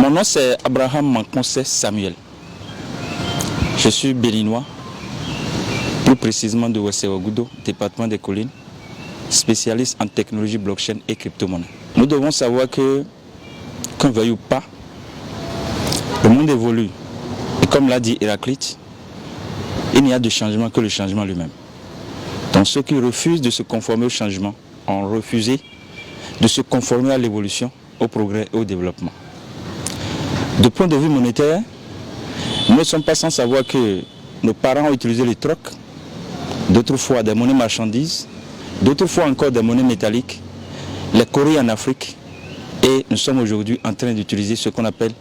Mon nom c'est Abraham Manconce Samuel. Je suis béninois, plus précisément de Ouesséouagoudo, département des collines, spécialiste en technologie blockchain et crypto-monnaie. Nous devons savoir que, qu'on veuille ou pas, le monde évolue. Et comme l'a dit Héraclite, il n'y a de changement que le changement lui-même. Donc ceux qui refusent de se conformer au changement ont refusé de se conformer à l'évolution, au progrès et au développement. De point de vue monétaire, nous ne sommes pas sans savoir que nos parents ont utilisé les trocs, d'autres fois des monnaies marchandises, d'autres fois encore des monnaies métalliques, les courriers en Afrique, et nous sommes aujourd'hui en train d'utiliser ce qu'on appelle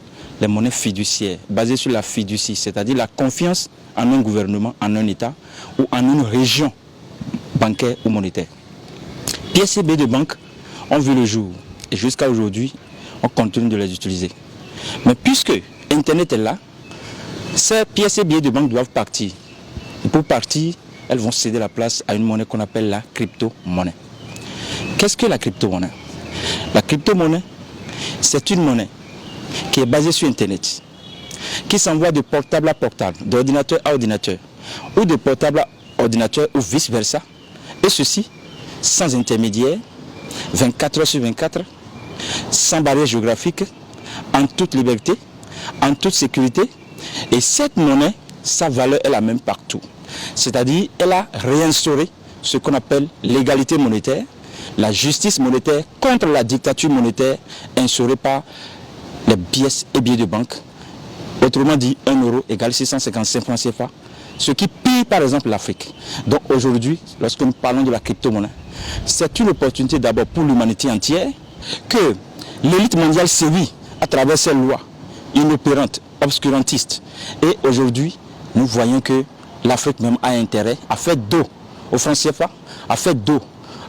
les monnaies fiduciaires, basées sur la fiducie, c'est-à-dire la confiance en un gouvernement, en un État ou en une région bancaire ou monétaire. Pièces et billets de banque ont vu le jour et jusqu'à aujourd'hui, on continue de les utiliser. Mais puisque Internet est là, ces pièces et billets de banque doivent partir. Et pour partir, elles vont céder la place à une monnaie qu'on appelle la crypto-monnaie. Qu'est-ce que la crypto-monnaie? La crypto-monnaie, c'est une monnaie qui est basée sur Internet, qui s'envoie de portable à portable, d'ordinateur à ordinateur, ou de portable à ordinateur, ou vice-versa, et ceci sans intermédiaire, 24 heures sur 24, sans barrière géographique, en toute liberté, en toute sécurité. Et cette monnaie, sa valeur est la même partout. C'est-à-dire, elle a réinstauré ce qu'on appelle l'égalité monétaire, la justice monétaire contre la dictature monétaire instaurée par les pièces et billets de banque. Autrement dit, 1 euro égale 655 francs CFA, ce qui pille par exemple l'Afrique. Donc aujourd'hui, lorsque nous parlons de la crypto-monnaie, c'est une opportunité d'abord pour l'humanité entière que l'élite mondiale sévit à travers ces lois inopérantes, obscurantistes. Et aujourd'hui, nous voyons que l'Afrique même a intérêt à faire dos au franc CFA, à faire dos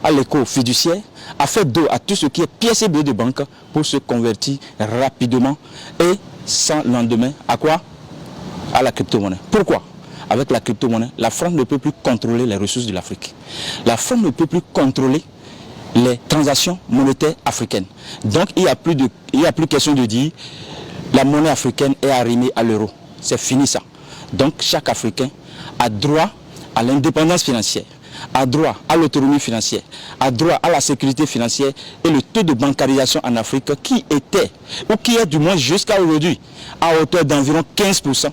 à l'éco fiduciaire, à faire dos à tout ce qui est pièces et billets de banque pour se convertir rapidement et sans lendemain à quoi? À la crypto-monnaie. Pourquoi? Avec la crypto-monnaie, la France ne peut plus contrôler les ressources de l'Afrique. La France ne peut plus contrôler les transactions monétaires africaines. Donc il n'y a plus question de dire la monnaie africaine est arrimée à l'euro. C'est fini ça. Donc chaque Africain a droit à l'indépendance financière, a droit à l'autonomie financière, a droit à la sécurité financière, et le taux de bancarisation en Afrique qui était, ou qui est du moins jusqu'à aujourd'hui, à hauteur d'environ 15%,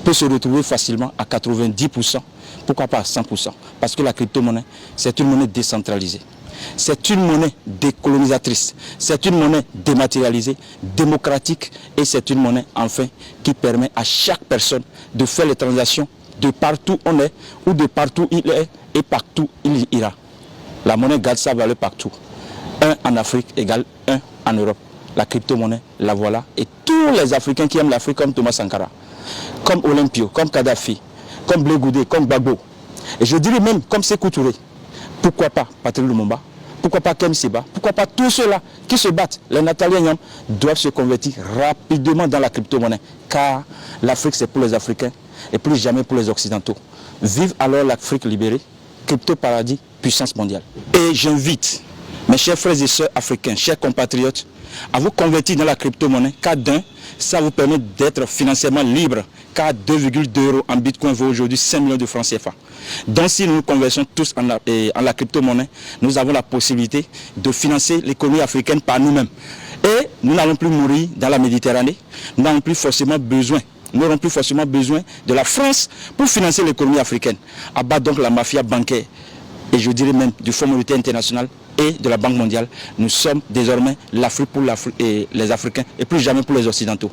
peut se retrouver facilement à 90%, pourquoi pas à 100%, parce que la crypto-monnaie, c'est une monnaie décentralisée. C'est une monnaie décolonisatrice, c'est une monnaie dématérialisée, démocratique, et c'est une monnaie enfin qui permet à chaque personne de faire les transactions de partout où on est, ou de partout où il est, et partout où il ira. La monnaie garde sa valeur partout. 1 en Afrique égale 1 en Europe. La crypto-monnaie, la voilà, et tous les Africains qui aiment l'Afrique comme Thomas Sankara, comme Olympio, comme Kadhafi, comme Blé Goudé, comme Gbagbo, et je dirais même comme Sékou Touré. Pourquoi pas Patrice Lumumba? Pourquoi pas Kem Seba? Pourquoi pas tous ceux-là qui se battent? Les Nathalie Nyam doivent se convertir rapidement dans la crypto-monnaie, car l'Afrique c'est pour les Africains et plus jamais pour les Occidentaux. Vive alors l'Afrique libérée, crypto-paradis, puissance mondiale. Et j'invite mes chers frères et sœurs africains, chers compatriotes, à vous convertir dans la crypto-monnaie, car d'un, ça vous permet d'être financièrement libre, car 2,2 € en bitcoin vaut aujourd'hui 5 millions de francs CFA. Donc si nous nous convertissons tous en la crypto-monnaie, nous avons la possibilité de financer l'économie africaine par nous-mêmes. Et nous n'allons plus mourir dans la Méditerranée, nous n'aurons plus forcément besoin de la France pour financer l'économie africaine. Abattre donc la mafia bancaire, et je dirais même du Fonds monétaire international et de la Banque mondiale. Nous sommes désormais l'Afrique pour les Africains et plus jamais pour les Occidentaux.